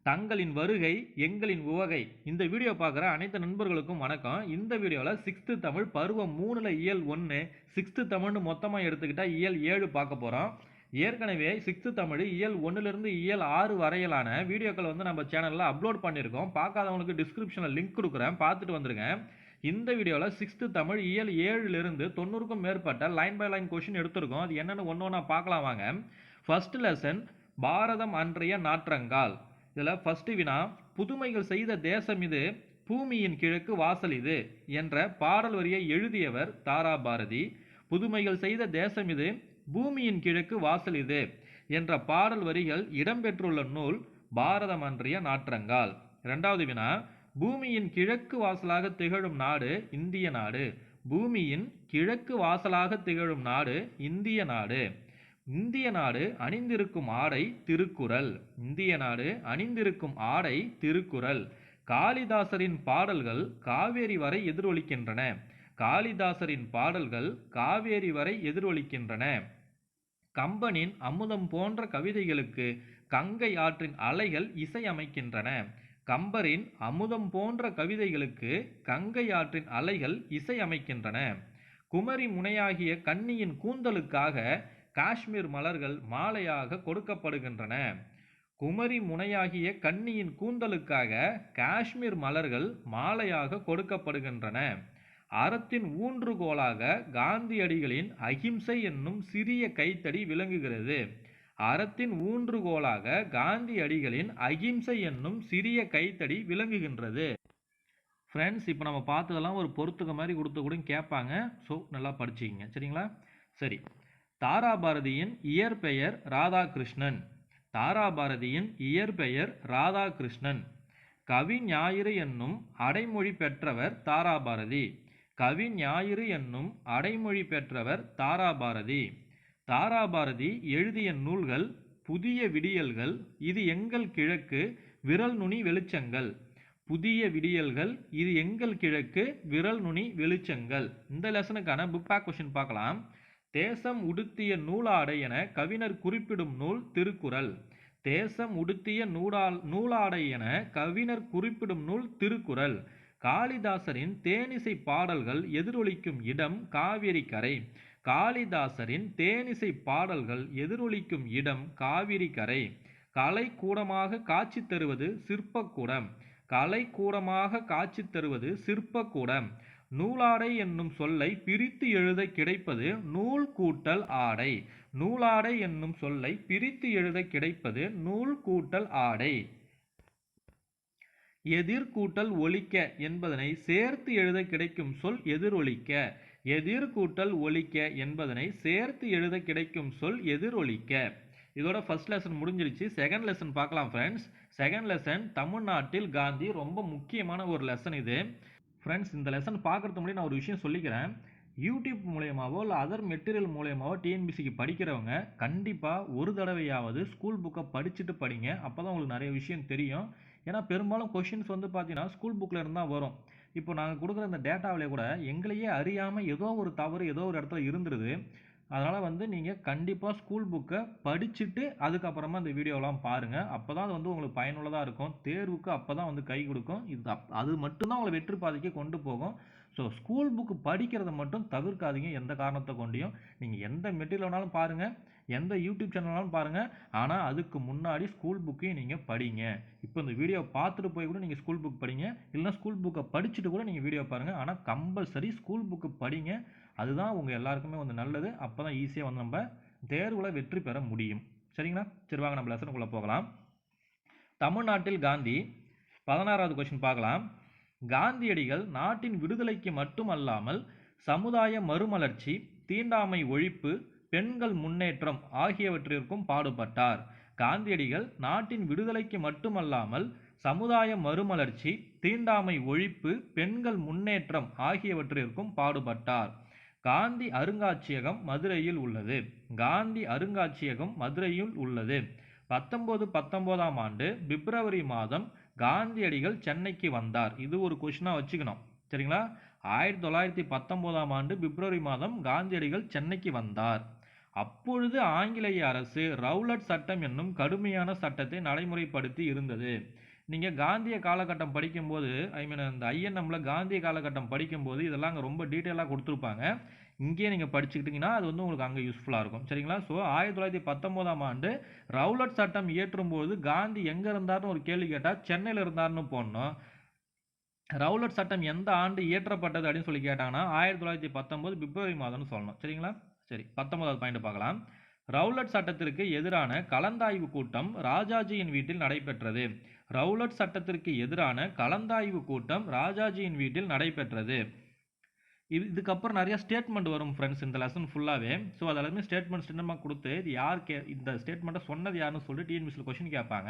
தங்களின் வருகை எங்களின் உவகை. இந்த வீடியோ பார்க்குற அனைத்து நண்பர்களுக்கும் வணக்கம். இந்த வீடியோவில் 6th தமிழ் பருவம் 3ல் இயல் 1 6th தமிழ்னு மொத்தமாக எடுத்துக்கிட்டால் இயல் 7 பார்க்க போகிறோம். ஏற்கனவே 6th தமிழ் இயல் 1லிருந்து இயல் 6 வரையிலான வீடியோக்கள் நம்ம சேனலில் அப்லோட் பண்ணியிருக்கோம். பார்க்காதவங்களுக்கு டிஸ்கிரிப்ஷனில் லிங்க் கொடுக்குறேன், பார்த்துட்டு வந்துருங்க. இந்த வீடியோவில் 6th தமிழ் இயல் 7லிருந்து 90க்கும் மேற்பட்ட லைன் பை லைன் கொஷின் எடுத்திருக்கோம். அது என்னென்னு ஒன்று ஒன்றா பார்க்கலாம் வாங்க. ஃபர்ஸ்ட் லெசன் பாரதம் அன்றைய நாற்றங்கால். இதில் ஃபர்ஸ்ட் வினா, புதுமைகள் செய்த தேசம் இது, பூமியின் கிழக்கு வாசல் இது என்ற பாடல் வரியை எழுதியவர் தாரா பாரதி. புதுமைகள் செய்த தேசம் இது, பூமியின் கிழக்கு வாசல் இது என்ற பாடல் வரிகள் இடம்பெற்றுள்ள நூல் பாரதம் அன்றைய நாற்றங்கால். இரண்டாவது வினா, பூமியின் கிழக்கு வாசலாக திகழும் நாடு இந்திய நாடு. பூமியின் கிழக்கு வாசலாக திகழும் நாடு இந்திய நாடு. இந்திய நாடு அணிந்திருக்கும் ஆடை திருக்குறள். இந்திய நாடு அணிந்திருக்கும் ஆடை திருக்குறள். காளிதாசரின் பாடல்கள் காவேரி வரை எதிரொலிக்கின்றன. காளிதாசரின் பாடல்கள் காவேரி வரை எதிரொலிக்கின்றன. கம்பனின் அமுதம் போன்ற கவிதைகளுக்கு கங்கை ஆற்றின் அலைகள் இசையமைக்கின்றன. கம்பரின் அமுதம் போன்ற கவிதைகளுக்கு கங்கை ஆற்றின் அலைகள் இசையமைக்கின்றன. குமரி முனையாகிய கன்னியின் கூந்தலுக்காக காஷ்மீர் மலர்கள் மாலையாக கொடுக்கப்படுகின்றன. குமரி முனையாகிய கன்னியின் கூந்தலுக்காக காஷ்மீர் மலர்கள் மாலையாக கொடுக்கப்படுகின்றன. அறத்தின் ஊன்றுகோலாக காந்தியடிகளின் அகிம்சை என்னும் சிறிய கைத்தடி விளங்குகிறது. அறத்தின் ஊன்றுகோலாக காந்தியடிகளின் அகிம்சை என்னும் சிறிய கைத்தடி விளங்குகின்றது. ஃப்ரெண்ட்ஸ், இப்போ நம்ம பார்த்ததெல்லாம் ஒரு பொறுத்துக்க மாதிரி கொடுத்து கூட கேட்பாங்க. ஸோ நல்லா படிச்சுக்கிங்க, சரிங்களா? சரி, தாரா பாரதியின் இயற்பெயர் ராதாகிருஷ்ணன். தாரா பாரதியின் இயற்பெயர் ராதாகிருஷ்ணன். கவி ஞாயிறு என்னும் அடைமொழி பெற்றவர் தாரா பாரதி. கவி ஞாயிறு என்னும் அடைமொழி பெற்றவர் தாரா பாரதி. தாரா பாரதி எழுதிய நூல்கள் புதிய விடியல்கள், இது எங்கள் கிழக்கு, விரல் நுனி வெளிச்சங்கள். புதிய விடியல்கள், இது எங்கள் கிழக்கு, விரல் நுனி வெளிச்சங்கள். இந்த லெசனுக்கான புக் பேக் கொஸ்டின் பார்க்கலாம். தேசம் உடுத்திய நூலாடை என கவிஞர் குறிப்பிடும் நூல் திருக்குறள். தேசம் உடுத்திய நூலாடை என கவிஞர் குறிப்பிடும் நூல் திருக்குறள். காளிதாசரின் தேனிசை பாடல்கள் எதிரொலிக்கும் இடம் காவிரி கரை. காளிதாசரின் தேனிசை பாடல்கள் எதிரொலிக்கும் இடம் காவிரி கரை. கலை கூடமாக காட்சி தருவது சிற்பக்கூடம். கலை கூடமாக காட்சி தருவது சிற்பக்கூடம். நூலாடை என்னும் சொல்லை பிரித்து எழுத கிடைப்பது நூல் கூட்டல் ஆடை. நூலாடை என்னும் சொல்லை பிரித்து எழுத கிடைப்பது நூல் கூட்டல் ஆடை. எதிர் கூட்டல் ஒலிக்க என்பதனை சேர்த்து எழுத கிடைக்கும் சொல் எதிரொலிக்க. எதிர் கூட்டல் ஒலிக்க என்பதனை சேர்த்து எழுத கிடைக்கும் சொல் எதிரொலிக்க. இதோட ஃபர்ஸ்ட் லெசன் முடிஞ்சிருச்சு. செகண்ட் லெசன் பார்க்கலாம் ஃப்ரெண்ட்ஸ். செகண்ட் லெசன் தமிழ்நாட்டில் காந்தி. ரொம்ப முக்கியமான ஒரு லெசன் இது ஃப்ரெண்ட்ஸ். இந்த லெசன் பார்க்குறதுக்கு முன்னாடி நான் ஒரு விஷயம் சொல்லிக்கிறேன். யூடியூப் மூலயமாவோ இல்லை அதர் மெட்டீரியல் மூலயமாவோ டிஎன்பிசிக்கு படிக்கிறவங்க கண்டிப்பாக ஒரு தடவையாவது ஸ்கூல் புக்கை படிச்சுட்டு படிங்க. அப்போ தான் உங்களுக்கு நிறைய விஷயம் தெரியும். ஏன்னா பெரும்பாலும் கொஷின்ஸ் பார்த்தீங்கன்னா ஸ்கூல் புக்கில் இருந்தால் வரும். இப்போ நாங்கள் கொடுக்குற இந்த டேட்டாவிலே கூட எங்களையே அறியாமல் ஏதோ ஒரு தவறு ஏதோ ஒரு இடத்துல இருந்துருது. அதனால் நீங்கள் கண்டிப்பாக ஸ்கூல் புக்கை படிச்சுட்டு அதுக்கப்புறமா இந்த வீடியோலாம் பாருங்கள். அப்போ தான் அது உங்களுக்கு பயனுள்ளதாக இருக்கும். தேர்வுக்கு அப்போ தான் கை கொடுக்கும். அது மட்டும்தான் உங்களை வெற்றி பாதைக்கு கொண்டு போகும். ஸோ ஸ்கூல் புக்கு படிக்கிறத மட்டும் தவிர்க்காதீங்க எந்த காரணத்தை கொண்டையும். நீங்கள் எந்த மெட்டீரியல் வேணாலும் பாருங்கள், எந்த யூடியூப் சேனல்னாலும் பாருங்கள், ஆனால் அதுக்கு முன்னாடி ஸ்கூல் புக்கையும் நீங்கள் படிங்க. இப்போ இந்த வீடியோ பார்த்துட்டு போய் கூட நீங்கள் ஸ்கூல் புக் படிங்க, இல்லைனா ஸ்கூல் புக்கை படிச்சுட்டு கூட நீங்கள் வீடியோ பாருங்கள். ஆனால் கம்பல்சரி ஸ்கூல் புக்கு படிங்க. அதுதான் உங்கள் எல்லாருக்குமே நல்லது. அப்போ தான் ஈஸியாக நம்ம தேர்வில் வெற்றி பெற முடியும். சரிங்களா? சரி, வாங்க நம்ம லெசனுக்குள்ளே போகலாம். தமிழ்நாட்டில் காந்தி. 16வது கொஸ்டின் பார்க்கலாம். காந்தியடிகள் நாட்டின் விடுதலைக்கு மட்டுமல்லாமல் சமுதாய மறுமலர்ச்சி, தீண்டாமை ஒழிப்பு, பெண்கள் முன்னேற்றம் ஆகியவற்றிற்கும் பாடுபட்டார். காந்தியடிகள் நாட்டின் விடுதலைக்கு மட்டுமல்லாமல் சமுதாய மறுமலர்ச்சி, தீண்டாமை ஒழிப்பு, பெண்கள் முன்னேற்றம் ஆகியவற்றிற்கும் பாடுபட்டார். காந்தி அருங்காட்சியகம் மதுரையில் உள்ளது. காந்தி அருங்காட்சியகம் மதுரையில் உள்ளது. 1919ஆம் ஆண்டு பிப்ரவரி மாதம் காந்தியடிகள் சென்னைக்கு வந்தார். இது ஒரு கொஸ்டினாக வச்சுக்கணும், சரிங்களா? 1919ஆம் ஆண்டு பிப்ரவரி மாதம் காந்தியடிகள் சென்னைக்கு வந்தார். அப்பொழுது ஆங்கிலேய அரசு ரவுலட் சட்டம் என்னும் கடுமையான சட்டத்தை நடைமுறைப்படுத்தி இருந்தது. நீங்கள் காந்திய காலகட்டம் படிக்கும்போது, இந்த ஐஎன்எம்ல காந்திய காலகட்டம் படிக்கும்போது இதெல்லாம் அங்கே ரொம்ப டீட்டெயிலாக கொடுத்துருப்பாங்க. இங்கேயே நீங்கள் படிச்சுக்கிட்டிங்கன்னா அது வந்து உங்களுக்கு அங்கே யூஸ்ஃபுல்லாக இருக்கும். சரிங்களா? ஸோ 1919ஆம் ஆண்டு ரவுலட் சட்டம் இயற்றும்போது காந்தி எங்கே இருந்தார்னு ஒரு கேள்வி கேட்டால் சென்னையில் இருந்தார்னு போடணும். ரவுலட் சட்டம் எந்த ஆண்டு இயற்றப்பட்டது அப்படின்னு சொல்லி கேட்டாங்கன்னா 1919 பிப்ரவரி மாதம்னு சொல்லணும். சரிங்களா? சரி, 19வது பாயிண்ட் பார்க்கலாம். ரவுலட் சட்டத்திற்கு எதிரான கலந்தாய்வு கூட்டம் ராஜாஜியின் வீட்டில் நடைபெற்றது. ரவுலட் சட்டத்திற்கு எதிரான கலந்தாய்வு கூட்டம் ராஜாஜியின் வீட்டில் நடைபெற்றது. இதுக்கப்புறம் நிறைய ஸ்டேட்மெண்ட் வரும் ஃப்ரெண்ட்ஸ் இந்த லெசன் ஃபுல்லாகவே. ஸோ அது எல்லாமே ஸ்டேட்மெண்ட் கொடுத்து இது யார் இந்த ஸ்டேட்மெண்ட்டை சொன்னது யாருன்னு சொல்லிட்டு டிஎன்பிஎஸ்சியில் கொஸ்டின் கேட்பாங்க.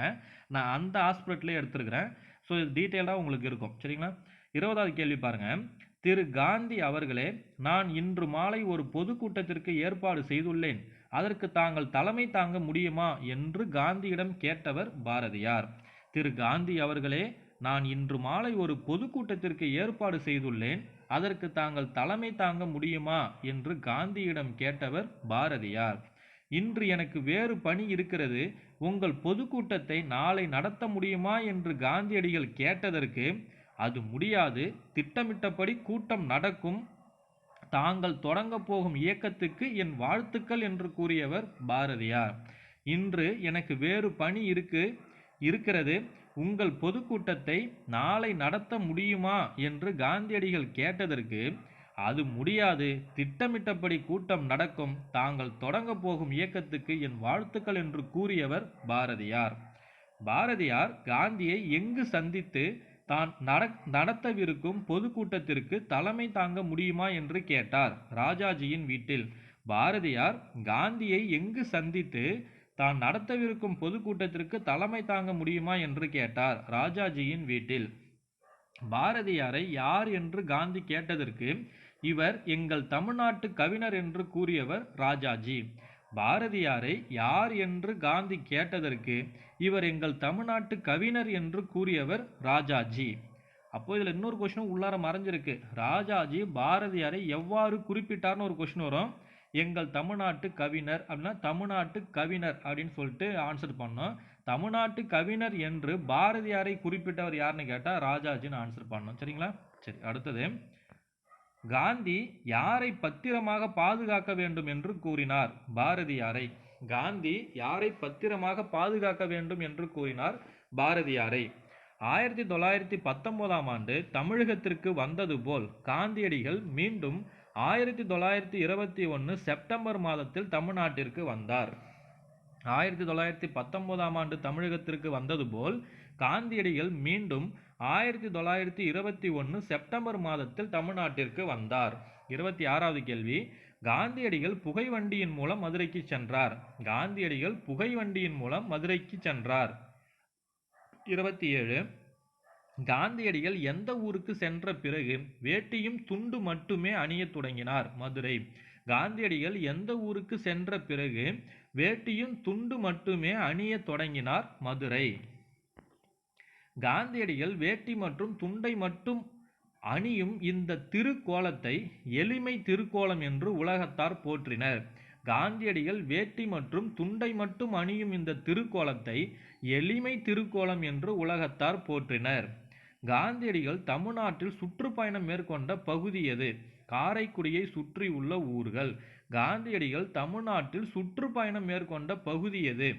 நான் அந்த ஹாஸ்பிட்டலே எடுத்துருக்கிறேன். ஸோ இது டீட்டெயிலாக உங்களுக்கு இருக்கும். சரிங்களா? 20வது கேள்வி பாருங்கள். திரு காந்தி அவர்களே, நான் இன்று மாலை ஒரு பொதுக்கூட்டத்திற்கு ஏற்பாடு செய்துள்ளேன். அதற்கு தாங்கள் தலைமை தாங்க முடியுமா என்று காந்தியிடம் கேட்டவர் பாரதியார். திரு காந்தி அவர்களே, நான் இன்று மாலை ஒரு பொதுக்கூட்டத்திற்கு ஏற்பாடு செய்துள்ளேன். அதற்கு தாங்கள் தலைமை தாங்க முடியுமா என்று காந்தியிடம் கேட்டவர் பாரதியார். இன்று எனக்கு வேறு பணி இருக்கிறது. உங்கள் பொதுக்கூட்டத்தை நாளை நடத்த முடியுமா என்று காந்தியடிகள் கேட்டதற்கு, அது முடியாது, திட்டமிட்டபடி கூட்டம் நடக்கும். தாங்கள் தொடங்க போகும் இயக்கத்துக்கு என் வாழ்த்துக்கள் என்று கூறியவர் பாரதியார். இன்று எனக்கு வேறு பணி இருக்கிறது. உங்கள் பொதுக்கூட்டத்தை நாளை நடத்த முடியுமா என்று காந்தியடிகள் கேட்டதற்கு, அது முடியாது, திட்டமிட்டபடி கூட்டம் நடக்கும். தாங்கள் தொடங்க போகும் இயக்கத்துக்கு என் வாழ்த்துக்கள் என்று கூறியவர் பாரதியார். பாரதியார் காந்தியை எங்கு சந்தித்து தான் நடத்தவிருக்கும் பொதுக்கூட்டத்திற்கு தலைமை தாங்க முடியுமா என்று கேட்டார்? ராஜாஜியின் வீட்டில். பாரதியார் காந்தியை எங்கு சந்தித்து தான் நடத்தவிருக்கும் பொதுக்கூட்டத்திற்கு தலைமை தாங்க முடியுமா என்று கேட்டார்? ராஜாஜியின் வீட்டில். பாரதியாரை யார் என்று காந்தி கேட்டதற்கு, இவர் எங்கள் தமிழ்நாட்டு கவிஞர் என்று கூறியவர் ராஜாஜி. பாரதியாரை யார் என்று காந்தி கேட்டதற்கு, இவர் எங்கள் தமிழ்நாட்டு கவிஞர் என்று கூறியவர் ராஜாஜி. அப்போ இதில் இன்னொரு கொஸ்டின் உள்ளார மறைஞ்சிருக்கு. ராஜாஜி பாரதியாரை எவ்வாறு குறிப்பிட்டார்னு ஒரு கொஸ்டின் வரும். எங்கள் தமிழ்நாட்டு கவிஞர் அப்படின்னா தமிழ்நாட்டு கவிஞர் அப்படின்னு சொல்லிட்டு ஆன்சர் பண்ணோம். தமிழ்நாட்டு கவிஞர் என்று பாரதியாரை குறிப்பிட்டவர் யாருன்னு கேட்டால் ராஜாஜின்னு ஆன்சர் பண்ணோம். சரிங்களா? சரி, அடுத்தது. காந்தி யாரை பத்திரமாக பாதுகாக்க வேண்டும் என்று கூறினார்? பாரதியாரை. காந்தி யாரை பத்திரமாக பாதுகாக்க வேண்டும் என்று கூறினார்? பாரதியாரை. 1919ஆம் ஆண்டு தமிழகத்திற்கு வந்தது போல் காந்தியடிகள் மீண்டும் 1921 செப்டம்பர் மாதத்தில் தமிழ்நாட்டிற்கு வந்தார். 1919ஆம் ஆண்டு தமிழகத்திற்கு வந்தது போல் காந்தியடிகள் மீண்டும் 1921 செப்டம்பர் மாதத்தில் தமிழ்நாட்டிற்கு வந்தார். 26வது கேள்வி. காந்தியடிகள் புகைவண்டியின் மூலம் மதுரைக்கு சென்றார். காந்தியடிகள் புகைவண்டியின் மூலம் மதுரைக்கு சென்றார். 27. காந்தியடிகள் எந்த ஊருக்கு சென்ற பிறகு வேட்டியும் துண்டு மட்டுமே அணியத் தொடங்கினார்? மதுரை. காந்தியடிகள் எந்த ஊருக்கு சென்ற பிறகு வேட்டியும் துண்டு மட்டுமே அணியத் தொடங்கினார்? மதுரை. காந்தியடிகள் வேட்டி மற்றும் துண்டை மட்டும் அணியும் இந்த திருக்கோலத்தை எளிமை திருக்கோலம் என்று உலகத்தார் போற்றினர். காந்தியடிகள் வேட்டி மற்றும் துண்டை மட்டும் அணியும் இந்த திருக்கோலத்தை எளிமை திருக்கோலம் என்று உலகத்தார் போற்றினர். காந்தியடிகள் தமிழ்நாட்டில் சுற்றுப்பயணம் மேற்கொண்ட பகுதி எது? காரைக்குடியை சுற்றி உள்ள ஊர்கள். காந்தியடிகள் தமிழ்நாட்டில் சுற்றுப்பயணம் மேற்கொண்ட பகுதி எது?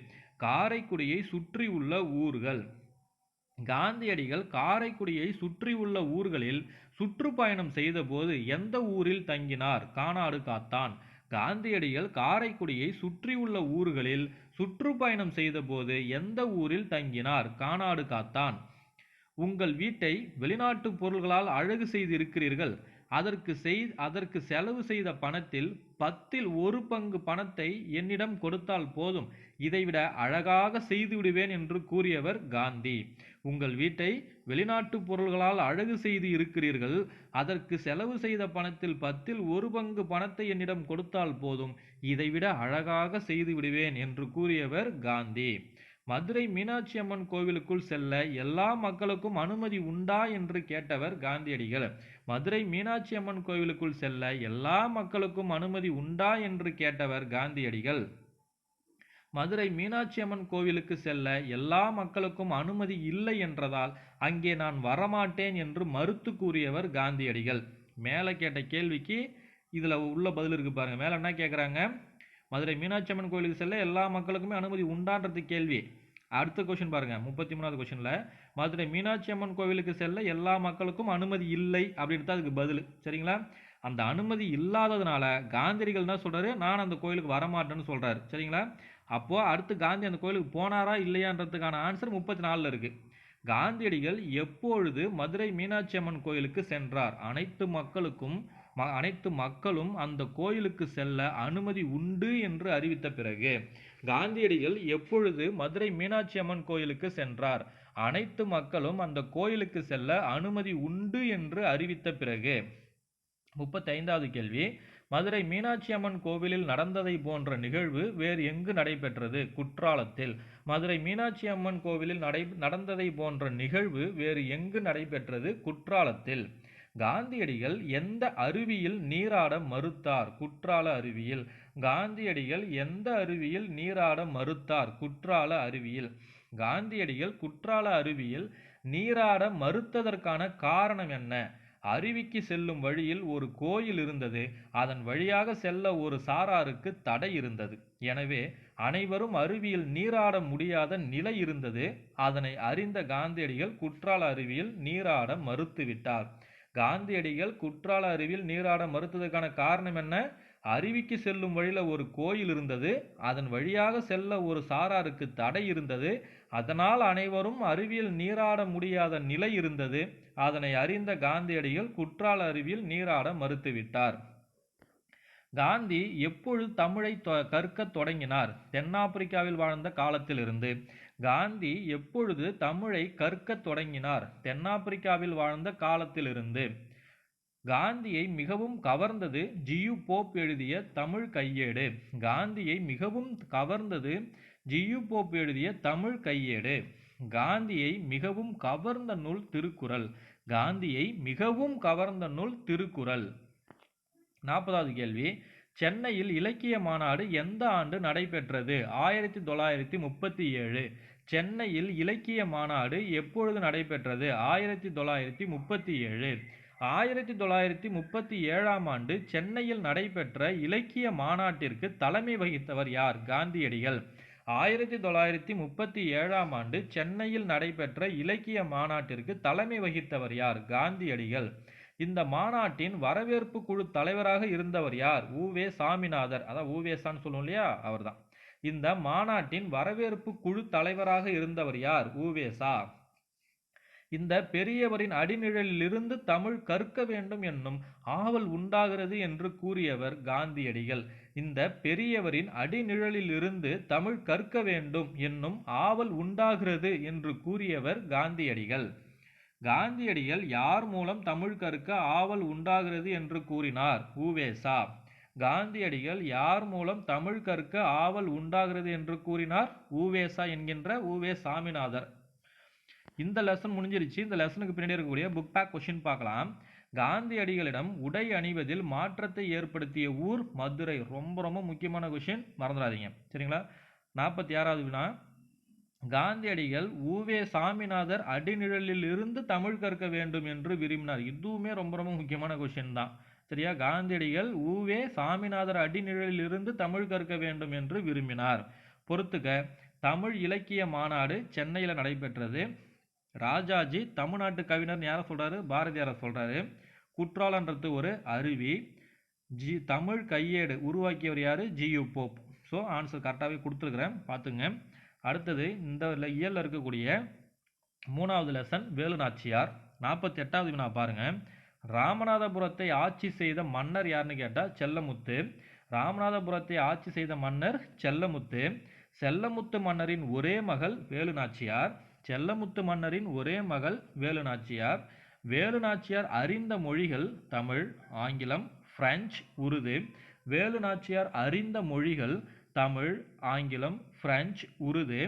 காரைக்குடியை சுற்றி உள்ள ஊர்கள். காந்தியடிகள் காரைக்குடியை சுற்றியுள்ள ஊர்களில் சுற்றுப்பயணம் செய்தபோது எந்த ஊரில் தங்கினார்? கானாடு காத்தான். காந்தியடிகள் காரைக்குடியை சுற்றியுள்ள ஊர்களில் சுற்றுப்பயணம் செய்தபோது எந்த ஊரில் தங்கினார்? கானாடு காத்தான். உங்கள் வீட்டை வெளிநாட்டு பொருள்களால் அழகு செய்து இருக்கிறீர்கள். அதற்கு செலவு செய்த பணத்தில் 10ல் 1 பங்கு பணத்தை என்னிடம் கொடுத்தால் போதும், இதைவிட அழகாக செய்து விடுவேன் என்று கூறியவர் காந்தி. உங்கள் வீட்டை வெளிநாட்டு பொருள்களால் அழகு செய்து இருக்கிறீர்கள். அதற்கு செலவு செய்த பணத்தில் 10ல் 1 பங்கு பணத்தை என்னிடம் கொடுத்தால் போதும், இதைவிட அழகாக செய்து விடுவேன் என்று கூறியவர் காந்தி. மதுரை மீனாட்சி அம்மன் கோவிலுக்குள் செல்ல எல்லா மக்களுக்கும் அனுமதி உண்டா என்று கேட்டவர் காந்தியடிகள். மதுரை மீனாட்சி அம்மன் கோவிலுக்குள் செல்ல எல்லா மக்களுக்கும் அனுமதி உண்டா என்று கேட்டவர் காந்தியடிகள். மதுரை மீனாட்சி அம்மன் கோவிலுக்கு செல்ல எல்லா மக்களுக்கும் அனுமதி இல்லை என்றதால் அங்கே நான் வரமாட்டேன் என்று மறுத்து கூறியவர் காந்தியடிகள். மேலே கேட்ட கேள்விக்கு இதில் உள்ள பதில் இருக்கு பாருங்க. மேலே என்ன கேட்குறாங்க? மதுரை மீனாட்சி அம்மன் கோவிலுக்கு செல்ல எல்லா மக்களுக்குமே அனுமதி உண்டான்றது கேள்வி. அடுத்த கொஸ்டின் பாருங்க, 33வது கொஸ்டின்ல மதுரை மீனாட்சி அம்மன் கோவிலுக்கு செல்ல எல்லா மக்களுக்கும் அனுமதி இல்லை அப்படின்னு தான் அதுக்கு பதில். சரிங்களா? அந்த அனுமதி இல்லாததுனால காந்தியடிகள் என்ன சொல்றாரு? நான் அந்த கோயிலுக்கு வரமாட்டேன்னு சொல்றாரு. சரிங்களா? அப்போ அடுத்து காந்தி அந்த கோயிலுக்கு போனாரா இல்லையான்றதுக்கான ஆன்சர் 34ல் இருக்கு. காந்தியடிகள் எப்பொழுது மதுரை மீனாட்சி அம்மன் கோயிலுக்கு சென்றார்? அனைத்து மக்களும் அந்த கோயிலுக்கு செல்ல அனுமதி உண்டு என்று அறிவித்த பிறகு. காந்தியடிகள் எப்பொழுது மதுரை மீனாட்சி அம்மன் கோயிலுக்கு சென்றார்? அனைத்து மக்களும் அந்த கோயிலுக்கு செல்ல அனுமதி உண்டு என்று அறிவித்த பிறகு. 35வது கேள்வி, மதுரை மீனாட்சி அம்மன் கோவிலில் நடந்ததை போன்ற நிகழ்வு வேறு எங்கு நடைபெற்றது? குற்றாலத்தில். மதுரை மீனாட்சி அம்மன் கோவிலில் நடந்ததை போன்ற நிகழ்வு வேறு எங்கு நடைபெற்றது? குற்றாலத்தில். காந்தியடிகள் எந்த அருவியில் நீராட மறுத்தார்? குற்றால அருவியில். காந்தியடிகள் எந்த அருவியில் நீராட மறுத்தார்? குற்றால அருவியில். காந்தியடிகள் குற்றால அருவியில் நீராட மறுத்ததற்கான காரணம் என்ன? அருவிக்கு செல்லும் வழியில் ஒரு கோயில் இருந்தது. அதன் வழியாக செல்ல ஒரு சாராருக்கு தடை இருந்தது. எனவே அனைவரும் அருவியில் நீராட முடியாத நிலை இருந்தது. அதனை அறிந்த காந்தியடிகள் குற்றால அருவியில் நீராட மறுத்துவிட்டார். காந்தியடிகள் குற்றால அருவியில் நீராட மறுத்ததற்கான காரணம் என்ன? அருவிக்கு செல்லும் வழியில ஒரு கோயில் இருந்தது. அதன் வழியாக செல்ல ஒரு சாராருக்கு தடை இருந்தது. அதனால் அனைவரும் அருவியில் நீராட முடியாத நிலை இருந்தது. அதனை அறிந்த காந்தியடிகள் குற்றால அருவியில் நீராட மறுத்துவிட்டார். காந்தி எப்பொழுது தமிழை கற்க தொடங்கினார்? தென்னாப்பிரிக்காவில் வாழ்ந்த காலத்திலிருந்து. காந்தி எப்பொழுது தமிழை கற்க தொடங்கினார்? தென்னாப்பிரிக்காவில் வாழ்ந்த காலத்திலிருந்து. காந்தியை மிகவும் கவர்ந்தது ஜியு போப் எழுதிய தமிழ் கையேடு. காந்தியை மிகவும் கவர்ந்தது ஜியு போப் எழுதிய தமிழ் கையேடு. காந்தியை மிகவும் கவர்ந்த நூல் திருக்குறள். காந்தியை மிகவும் கவர்ந்த நூல் திருக்குறள். 40வது கேள்வி, சென்னையில் இலக்கிய மாநாடு எந்த ஆண்டு நடைபெற்றது? 1937. சென்னையில் இலக்கிய மாநாடு எப்பொழுது நடைபெற்றது? 1937. 1937ஆம் ஆண்டு சென்னையில் நடைபெற்ற இலக்கிய மாநாட்டிற்கு தலைமை வகித்தவர் யார்? காந்தியடிகள். 1937ஆம் ஆண்டு சென்னையில் நடைபெற்ற இலக்கிய மாநாட்டிற்கு தலைமை வகித்தவர் யார்? காந்தியடிகள். இந்த மாநாட்டின் வரவேற்பு குழு தலைவராக இருந்தவர் யார்? உவே சாமிநாதர். அதான் உவேசான்னு சொல்லுவோம் இல்லையா, அவர்தான். இந்த மாநாட்டின் வரவேற்பு குழு தலைவராக இருந்தவர் யார்? உவேசா. இந்த பெரியவரின் அடிநிழலிலிருந்து தமிழ் கற்க வேண்டும் என்னும் ஆவல் உண்டாகிறது என்று கூறியவர் காந்தியடிகள். இந்த பெரியவரின் அடிநிழலிலிருந்து தமிழ் கற்க வேண்டும் என்னும் ஆவல் உண்டாகிறது என்று கூறியவர் காந்தியடிகள். காந்தியடிகள் யார் மூலம் தமிழ் கற்க ஆவல் உண்டாகிறது என்று கூறினார்? உவேசா. காந்தியடிகள் யார் மூலம் தமிழ் கற்க ஆவல் உண்டாகிறது என்று கூறினார்? உவேசா என்கின்ற உவே சாமிநாதர். இந்த லெசன் முடிஞ்சிருச்சு. இந்த லெசனுக்கு பின்னாடி இருக்கக்கூடிய புக் பேக் கொஸ்டின் பார்க்கலாம். காந்தியடிகளிடம் உடை அணிவதில் மாற்றத்தை ஏற்படுத்திய ஊர் மதுரை. ரொம்ப ரொம்ப முக்கியமான கொஸ்டின், மறந்துடாதீங்க. சரிங்களா? 46வது வினா, காந்தியடிகள் உவே சாமிநாதர் அடிநிழலில் இருந்து தமிழ் கற்க வேண்டும் என்று விரும்பினார். இதுவுமே ரொம்ப ரொம்ப முக்கியமான கொஸ்டின் தான். சரியா? காந்தியடிகள் உவே சாமிநாதர் அடிநிழலில் இருந்து தமிழ் கற்க வேண்டும் என்று விரும்பினார். பொறுத்துக்க, தமிழ் இலக்கிய மாநாடு சென்னையில் நடைபெற்றது. ராஜாஜி தமிழ்நாட்டு கவிஞர் யாரை சொல்றாரு? பாரதியாரை சொல்றாரு. குற்றாலன்றது ஒரு அருவி. தமிழ் கையேடு உருவாக்கியவர் யாரு? G U Pope. ஸோ ஆன்சர் கரெக்டாகவே கொடுத்துருக்குறேன், பார்த்துங்க. அடுத்தது இந்த இயலில் இருக்கக்கூடிய 3வது லெசன் வேலு நாச்சியார். 48வது வினா பாருங்க. ராமநாதபுரத்தை ஆட்சி செய்த மன்னர் யாருன்னு கேட்டால் செல்லமுத்து. ராமநாதபுரத்தை ஆட்சி செய்த மன்னர் செல்லமுத்து. செல்லமுத்து மன்னரின் ஒரே மகள் வேலு நாச்சியார். செல்லமுத்து மன்னரின் ஒரே மகள் வேலு நாச்சியார். வேலு நாச்சியார் அறிந்த மொழிகள் தமிழ், ஆங்கிலம், பிரெஞ்சு, உருது. வேலு நாச்சியார் அறிந்த மொழிகள் தமிழ், ஆங்கிலம், பிரெஞ்சு, உருது.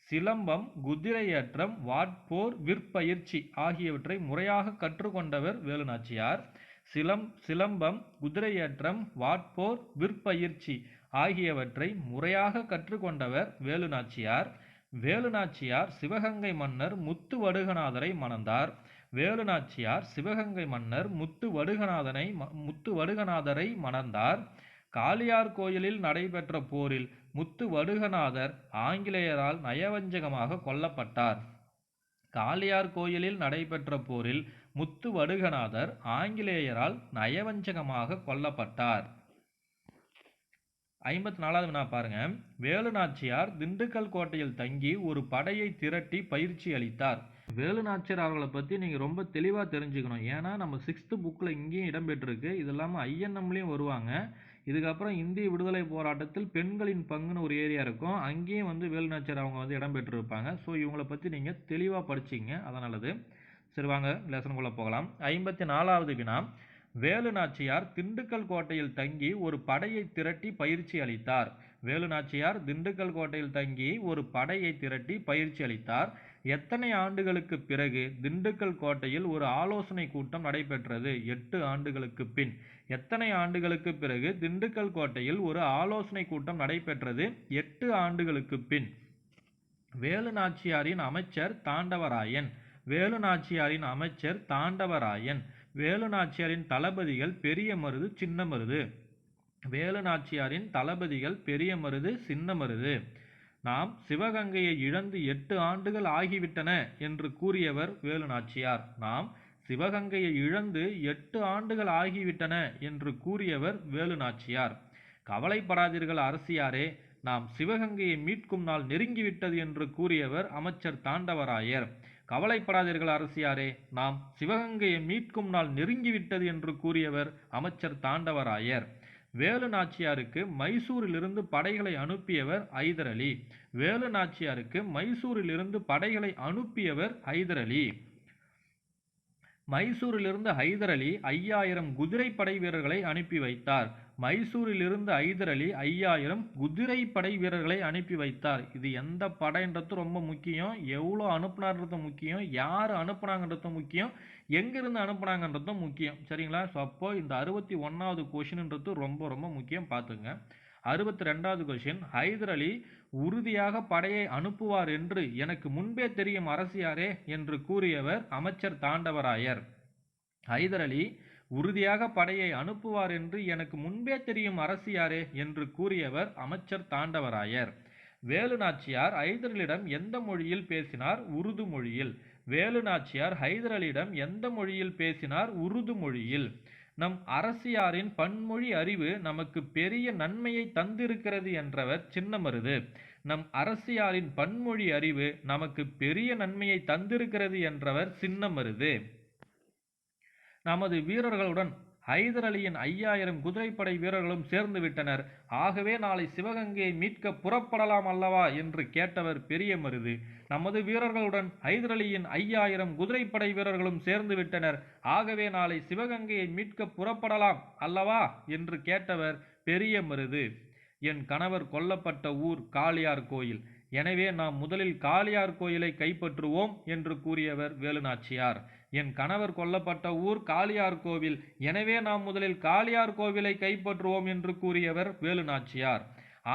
சிலம்பம், குதிரையேற்றம், வாட்போர், விற்பயிற்சி ஆகியவற்றை முறையாக கற்றுக்கொண்டவர் வேலுநாச்சியார். சிலம்பம், குதிரையேற்றம், வாட்போர், விற்பயிற்சி ஆகியவற்றை முறையாக கற்றுக்கொண்டவர் வேலுநாச்சியார். வேலுநாச்சியார் சிவகங்கை மன்னர் முத்துவடுகநாதரை மணந்தார். வேலுநாச்சியார் சிவகங்கை மன்னர் முத்துவடுகநாதரை மணந்தார். காளியார் கோயிலில் நடைபெற்ற போரில் முத்துவடுகநாதர் ஆங்கிலேயரால் நயவஞ்சகமாக கொல்லப்பட்டார். காளியார் கோயிலில் நடைபெற்ற போரில் முத்துவடுகநாதர் ஆங்கிலேயரால் நயவஞ்சகமாக கொல்லப்பட்டார். 54வது வினா பாருங்க. வேலுநாச்சியார் திண்டுக்கல் கோட்டையில் தங்கி ஒரு படையை திரட்டி பயிற்சி அளித்தார். வேலுநாச்சியார் அவர்களை பற்றி நீங்கள் ரொம்ப தெளிவாக தெரிஞ்சுக்கணும். ஏன்னா நம்ம 6th புக்கில் இங்கேயும் இடம்பெற்றிருக்கு. இது இல்லாமல் ஐஎன்எம்லேயும் வருவாங்க. இதுக்கப்புறம் இந்திய விடுதலை போராட்டத்தில் பெண்களின் பங்குன்னு ஒரு ஏரியா இருக்கும். அங்கேயும் வேலுநாச்சியார் அவங்க இடம்பெற்றிருப்பாங்க. ஸோ இவங்களை பற்றி நீங்கள் தெளிவாக படிச்சிங்க. அதனாலது. சரி வாங்க லெசனுக்குள்ளே போகலாம். 54வது வினா. வேலுநாச்சியார் திண்டுக்கல் கோட்டையில் தங்கி ஒரு படையை திரட்டி பயிற்சி அளித்தார். வேலுநாச்சியார் திண்டுக்கல் கோட்டையில் தங்கி ஒரு படையை திரட்டி பயிற்சி அளித்தார். எத்தனை ஆண்டுகளுக்கு பிறகு திண்டுக்கல் கோட்டையில் ஒரு ஆலோசனை கூட்டம் நடைபெற்றது? 8 ஆண்டுகளுக்கு பின். எத்தனை ஆண்டுகளுக்கு பிறகு திண்டுக்கல் கோட்டையில் ஒரு ஆலோசனை கூட்டம் நடைபெற்றது? 8 ஆண்டுகளுக்கு பின். வேலுநாச்சியாரின் அமைச்சர் தாண்டவராயன். வேலுநாச்சியாரின் அமைச்சர் தாண்டவராயன். வேலுநாச்சியாரின் தளபதிகள் பெரிய மருது, சின்ன மருது. வேலுநாச்சியாரின் தளபதிகள் பெரிய மருது, சின்ன மருது. நாம் சிவகங்கையை இழந்து 8 ஆண்டுகள் ஆகிவிட்டன என்று கூறியவர் வேலுநாச்சியார். நாம் சிவகங்கையை இழந்து 8 ஆண்டுகள் ஆகிவிட்டன என்று கூறியவர் வேலுநாச்சியார். கவலைப்படாதீர்கள் அரசியாரே, நாம் சிவகங்கையை மீட்கும் நாள் நெருங்கிவிட்டது என்று கூறியவர் அமைச்சர் தாண்டவராயர். கவலைப்படாதீர்கள் அரசியாரே, நாம் சிவகங்கையை மீட்கும் நாள் நெருங்கிவிட்டது என்று கூறியவர் அமைச்சர் தாண்டவராயர். வேலுநாச்சியாருக்கு மைசூரிலிருந்து படைகளை அனுப்பியவர் ஐதர் அலி. வேலுநாச்சியாருக்கு மைசூரிலிருந்து படைகளை அனுப்பியவர் ஐதர் அலி. மைசூரிலிருந்து ஐதர் அலி 5000 குதிரைப்படை வீரர்களை அனுப்பி வைத்தார். மைசூரிலிருந்து ஐதர் அலி 5000 குதிரைப்படை வீரர்களை அனுப்பி வைத்தார். இது எந்த படைன்றது ரொம்ப முக்கியம். எவ்வளோ அனுப்புனார்ன்றது முக்கியம். யார் அனுப்புனாங்கன்றது முக்கியம். எங்கிருந்து அனுப்புனாங்கன்றதும் முக்கியம். சரிங்களா? ஸோ அப்போ இந்த 61வது கொஷின்ன்றது ரொம்ப ரொம்ப முக்கியம். பார்த்துங்க. 62வது கொஷின். ஐதர் அலி உறுதியாக படையை அனுப்புவார் என்று எனக்கு முன்பே தெரியும் அரசியாரே என்று கூறியவர் அமைச்சர் தாண்டவராயர். ஐதர் அலி உறுதியாக படையை அனுப்புவார் என்று எனக்கு முன்பே தெரியும் அரசியாரே என்று கூறியவர் அமைச்சர் தாண்டவராயர். வேலுநாச்சியார் ஐதர் அலியிடம் எந்த மொழியில் பேசினார்? உருது மொழியில். வேலுநாச்சியார் ஐதர் அலியிடம் எந்த மொழியில் பேசினார்? உருது மொழியில். நம் அரசியாரின் பன்மொழி அறிவு நமக்கு பெரிய நன்மையை தந்திருக்கிறது என்றவர் சின்னமருது. நம் அரசியாரின் பன்மொழி அறிவு நமக்கு பெரிய நன்மையை தந்திருக்கிறது என்றவர் சின்னமருது. நமது வீரர்களுடன் ஐதர் அலியின் 5000 குதிரைப்படை வீரர்களும் சேர்ந்து விட்டனர். ஆகவே நாளை சிவகங்கையை மீட்க புறப்படலாம் அல்லவா என்று கேட்டவர் பெரிய மருது. நமது வீரர்களுடன் ஐதர் அலியின் 5000 குதிரைப்படை வீரர்களும் சேர்ந்து விட்டனர். ஆகவே நாளை சிவகங்கையை மீட்க புறப்படலாம் அல்லவா என்று கேட்டவர் பெரிய மருது. என் கணவர் கொல்லப்பட்ட ஊர் காளியார் கோயில். எனவே நாம் முதலில் காளியார் கோயிலை கைப்பற்றுவோம் என்று கூறியவர் வேலுநாச்சியார். என் கணவர் கொல்லப்பட்ட ஊர் காளியார் கோவில். எனவே நாம் முதலில் காளியார் கோவிலை கைப்பற்றுவோம் என்று கூறியவர் வேலுநாச்சியார்.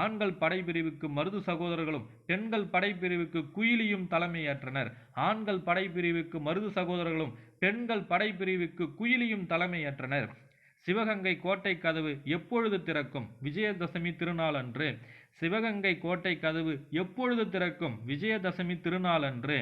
ஆண்கள் படைப்பிரிவுக்கு மருது சகோதரர்களும் பெண்கள் படைப்பிரிவுக்கு குயிலியும் தலைமையேற்றனர். ஆண்கள் படைப்பிரிவுக்கு மருது சகோதரர்களும் பெண்கள் படைப்பிரிவுக்கு குயிலியும் தலைமையேற்றனர். சிவகங்கை கோட்டை கதவு எப்பொழுது திறக்கும்? விஜயதசமி திருநாளன்று. சிவகங்கை கோட்டை கதவு எப்பொழுது திறக்கும்? விஜயதசமி திருநாளன்று.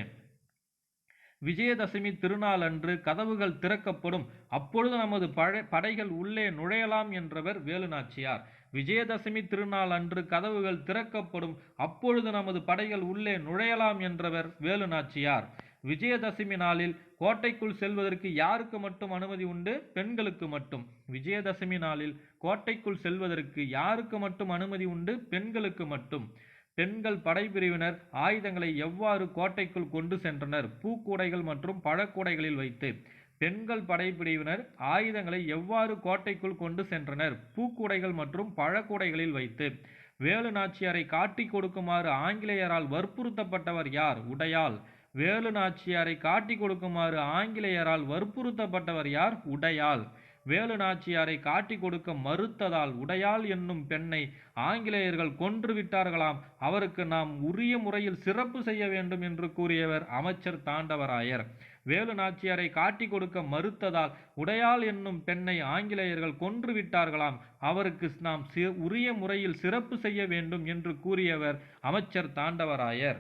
விஜயதசமி திருநாளன்று கதவுகள் திறக்கப்படும். அப்பொழுது நமது படைகள் உள்ளே நுழையலாம் என்றவர் வேலுநாச்சியார். விஜயதசமி திருநாள் அன்று கதவுகள் திறக்கப்படும். அப்பொழுது நமது படைகள் உள்ளே நுழையலாம் என்றவர் வேலுநாச்சியார். விஜயதசமி நாளில் கோட்டைக்குள் செல்வதற்கு யாருக்கு மட்டும் அனுமதி உண்டு? பெண்களுக்கு மட்டும். விஜயதசமி நாளில் கோட்டைக்குள் செல்வதற்கு யாருக்கு மட்டும் அனுமதி உண்டு? பெண்களுக்கு மட்டும். பெண்கள் படைப்பிரிவினர் ஆயுதங்களை எவ்வாறு கோட்டைக்குள் கொண்டு சென்றனர்? பூக்கூடைகள் மற்றும் பழக்கூடைகளில் வைத்து. பெண்கள் படைப்பிரிவினர் ஆயுதங்களை எவ்வாறு கோட்டைக்குள் கொண்டு சென்றனர்? பூக்கூடைகள் மற்றும் பழக்கூடைகளில் வைத்து. வேலு நாச்சியாரை காட்டி கொடுக்குமாறு ஆங்கிலேயரால் வற்புறுத்தப்பட்டவர் யார்? உடையாள். வேலு நாச்சியாரை காட்டி கொடுக்குமாறு ஆங்கிலேயரால் வற்புறுத்தப்பட்டவர் யார்? உடையாள். வேலு நாச்சியாரை காட்டி கொடுக்க மறுத்ததால் உடையாள் என்னும் பெண்ணை ஆங்கிலேயர்கள் கொன்று விட்டார்களாம். அவருக்கு நாம் உரிய முறையில் சிறப்பு செய்ய வேண்டும் என்று கூறியவர் அமைச்சர் தாண்டவராயர். வேலு நாச்சியாரை காட்டி கொடுக்க மறுத்ததால் உடையாள் என்னும் பெண்ணை ஆங்கிலேயர்கள் கொன்று விட்டார்களாம். அவருக்கு நாம் உரிய முறையில் சிறப்பு செய்ய வேண்டும் என்று கூறியவர் அமைச்சர் தாண்டவராயர்.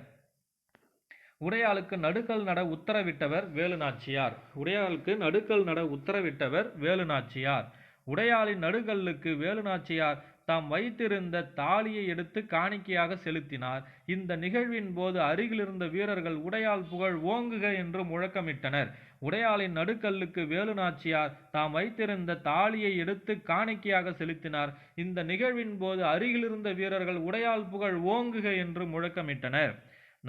உடையாளுக்கு நடுக்கல் நட உத்தரவிட்டவர் வேலு நாச்சியார். உடையாளுக்கு நடுக்கல் நட உத்தரவிட்டவர் வேலு நாச்சியார். உடையாளின் நடுக்கல்லுக்கு வேலு நாச்சியார் தாம் வைத்திருந்த தாலியை எடுத்து காணிக்கையாக செலுத்தினார். இந்த நிகழ்வின் போது அருகிலிருந்த வீரர்கள் உடையாள் புகழ் ஓங்குக என்று முழக்கமிட்டனர். உடையாளின் நடுக்கல்லுக்கு வேலு நாச்சியார் தாம் வைத்திருந்த தாலியை எடுத்து காணிக்கையாக செலுத்தினார். இந்த நிகழ்வின் போது அருகிலிருந்த வீரர்கள் உடையாள் புகழ் ஓங்குக என்று முழக்கமிட்டனர்.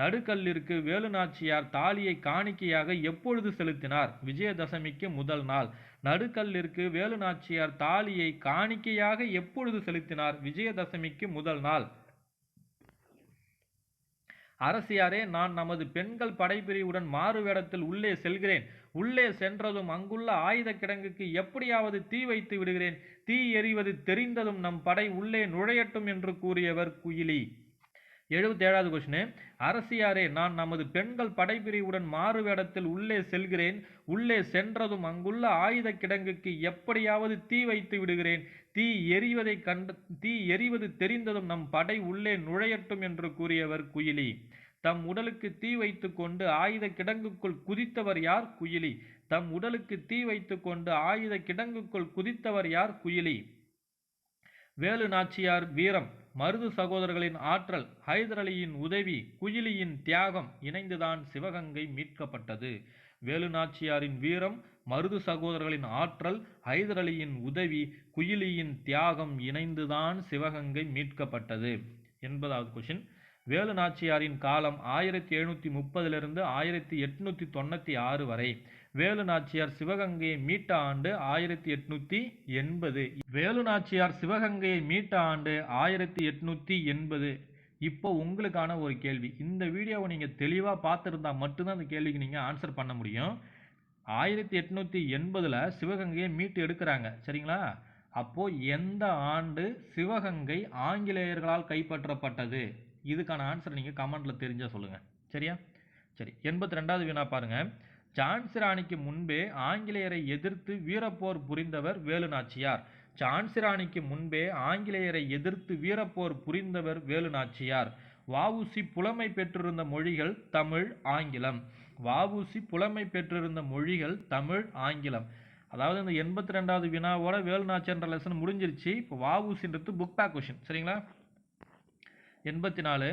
நடுக்கல்லிற்கு வேலு நாச்சியார் தாலியை காணிக்கையாக எப்பொழுது செலுத்தினார்? விஜயதசமிக்கு முதல் நாள். நடுக்கல்லிற்கு வேலு நாச்சியார் தாலியை காணிக்கையாக எப்பொழுது செலுத்தினார்? விஜயதசமிக்கு முதல் நாள். அரசியாரே, நான் நமது பெண்கள் படைப்பிரிவுடன் மாறு வேடத்தில் உள்ளே செல்கிறேன். உள்ளே சென்றதும் அங்குள்ள ஆயுத கிடங்குக்கு எப்படியாவது தீ வைத்து விடுகிறேன். தீ எறிவது தெரிந்ததும் நம் படை உள்ளே நுழையட்டும் என்று கூறியவர் குயிலி. 77வது கொஸ்டின். அரசியாரே, நான் நமது பெண்கள் படைப்பிரிவுடன் மாறு வேடத்தில் உள்ளே செல்கிறேன். உள்ளே சென்றதும் அங்குள்ள ஆயுத கிடங்குக்கு எப்படியாவது தீ வைத்து விடுகிறேன். தீ எரிவது தெரிந்ததும் நம் படை உள்ளே நுழையட்டும் என்று கூறியவர் குயிலி. தம் உடலுக்கு தீ வைத்து கொண்டு ஆயுத கிடங்குக்குள் குதித்தவர் யார்? குயிலி. தம் உடலுக்கு தீ வைத்து கொண்டு ஆயுத கிடங்குக்குள் குதித்தவர் யார்? குயிலி. வேலு நாச்சியார் வீரம், மருது சகோதரர்களின் ஆற்றல், ஹைதர் அலியின் உதவி, குயிலியின் தியாகம் இணைந்துதான் சிவகங்கை மீட்கப்பட்டது. வேலு நாச்சியாரின் வீரம், மருது சகோதரர்களின் ஆற்றல், ஹைதர் அலியின் உதவி, குயிலியின் தியாகம் இணைந்துதான் சிவகங்கை மீட்கப்பட்டது. 80வது கொஸ்டின். வேலு நாச்சியாரின் காலம் 1730 1896 வரை. வேலு நாச்சியார் சிவகங்கையை மீட்ட ஆண்டு 1880. வேலு நாச்சியார் சிவகங்கையை மீட்ட ஆண்டு 1880. இப்போ உங்களுக்கான ஒரு கேள்வி. இந்த வீடியோவை நீங்கள் தெளிவாக பார்த்துருந்தா மட்டும்தான் அந்த கேள்விக்கு நீங்கள் ஆன்சர் பண்ண முடியும். 1880 சிவகங்கையை மீட்டு எடுக்கிறாங்க, சரிங்களா? அப்போ எந்த ஆண்டு சிவகங்கை ஆங்கிலேயர்களால் கைப்பற்றப்பட்டது? இதுக்கான ஆன்சர் நீங்கள் கமெண்ட்ல தெரிஞ்சா சொல்லுங்க, சரியா? சரி, 82வது வினா பாருங்க. ஜான்சி ராணிக்கு முன்பே ஆங்கிலேயரை எதிர்த்து வீரப்போர் புரிந்தவர் வேலு நாச்சியார். ஜான்சி ராணிக்கு முன்பே ஆங்கிலேயரை எதிர்த்து வீரப்போர் புரிந்தவர் வேலு நாச்சியார். வஉசி புலமை பெற்றிருந்த மொழிகள் தமிழ், ஆங்கிலம். வஉசி புலமை பெற்றிருந்த மொழிகள் தமிழ், ஆங்கிலம். அதாவது இந்த 82வது வினாவோட வேலு நாச்சியார் லெசன் முடிஞ்சிருச்சு. இப்போ வஉசின்றது புக் பேக் கொஸ்டின், சரிங்களா? 84.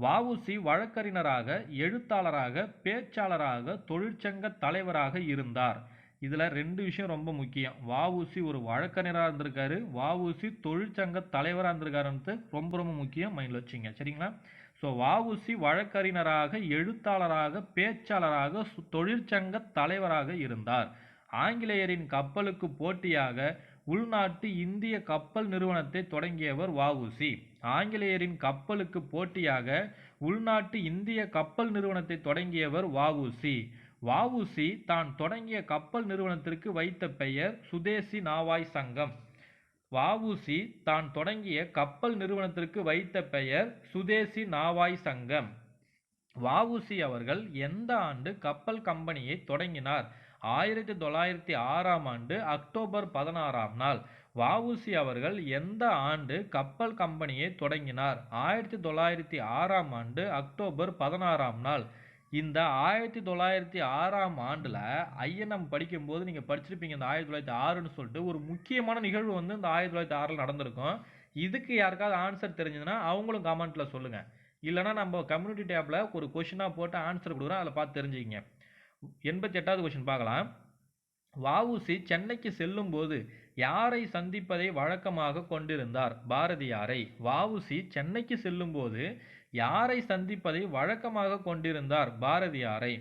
வஉசி வழக்கறிஞராக, எழுத்தாளராக, பேச்சாளராக, தொழிற்சங்க தலைவராக இருந்தார். இதில் 2 விஷயம் ரொம்ப முக்கியம். வஉசி ஒரு வழக்கறிஞராக இருந்திருக்காரு, வஉசி தொழிற்சங்க தலைவராக இருந்திருக்காருன்றது ரொம்ப ரொம்ப முக்கியம், மைண்டில் வச்சுங்க, சரிங்களா? ஸோ வஉசி வழக்கறிஞராக, எழுத்தாளராக, பேச்சாளராக, தொழிற்சங்க தலைவராக இருந்தார். ஆங்கிலேயரின் கப்பலுக்கு போட்டியாக உள்நாட்டு இந்திய கப்பல் நிறுவனத்தை தொடங்கியவர் வஉசி. ஆங்கிலேயரின் கப்பலுக்கு போட்டியாக உள்நாட்டு இந்திய கப்பல் நிறுவனத்தை தொடங்கியவர் வஉசி. வஉசி தான் தொடங்கிய கப்பல் நிறுவனத்திற்கு வைத்த பெயர் சுதேசி நாவாய் சங்கம். வஉசி தான் தொடங்கிய கப்பல் நிறுவனத்திற்கு வைத்த பெயர் சுதேசி நாவாய் சங்கம். வஉசி அவர்கள் எந்த ஆண்டு கப்பல் கம்பெனியை தொடங்கினார்? 1906ஆம் ஆண்டு அக்டோபர் 16ஆம் நாள். வஉசி அவர்கள் எந்த ஆண்டு கப்பல் கம்பெனியை தொடங்கினார்? 1906ஆம் ஆண்டு அக்டோபர் 16ஆம் நாள். இந்த 1906ஆம் ஆண்டில் ஐஎன்எம் படிக்கும்போது நீங்கள் படிச்சிருப்பீங்க. இந்த 1906ன்னு சொல்லிட்டு ஒரு முக்கியமான நிகழ்வு வந்து இந்த 1906 நடந்திருக்கும். இதுக்கு யாருக்காவது ஆன்சர் தெரிஞ்சதுன்னா அவங்களும் கமெண்ட்டில் சொல்லுங்கள். இல்லைனா நம்ம கம்யூனிட்டி டேப்பில் ஒரு கொஷினாக போட்டு ஆன்சர் கொடுக்குறோம், அதில் பார்த்து தெரிஞ்சுக்கிங்க. 88வது கொஸ்டின் பார்க்கலாம். வஉசி சென்னைக்கு செல்லும் போது யாரை சந்திப்பதை வழக்கமாக கொண்டிருந்தார்? பாரதியாரை. வஉசி சென்னைக்கு செல்லும் போது யாரை சந்திப்பதை வழக்கமாக கொண்டிருந்தார்? பாரதியாரை.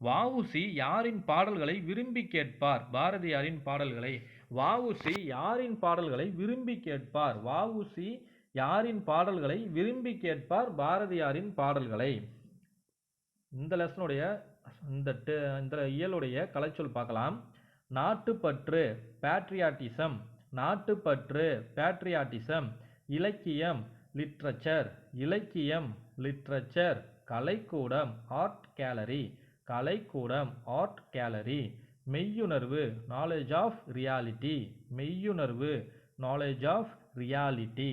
வஉசி யாரின் பாடல்களை விரும்பி கேட்பார்? பாரதியாரின் பாடல்களை. வஉசி யாரின் பாடல்களை விரும்பி கேட்பார்? வஉசி யாரின் பாடல்களை விரும்பி கேட்பார் பாரதியாரின் பாடல்களை? இந்த லெசனுடைய இந்த இயலுடைய கலைச்சொல் பார்க்கலாம். நாட்டுப்பற்று பேட்ரியாட்டிசம், நாட்டுப்பற்று பேட்ரியாட்டிசம். இலக்கியம் லிட்ரேச்சர், இலக்கியம் லிட்ரேச்சர். கலைக்கூடம் ஆர்ட் கேலரி, கலைக்கூடம் ஆர்ட் கேலரி. மெய்யுணர்வு நாலேஜ் ஆஃப் ரியாலிட்டி, மெய்யுணர்வு நாலேஜ் ஆஃப் ரியாலிட்டி.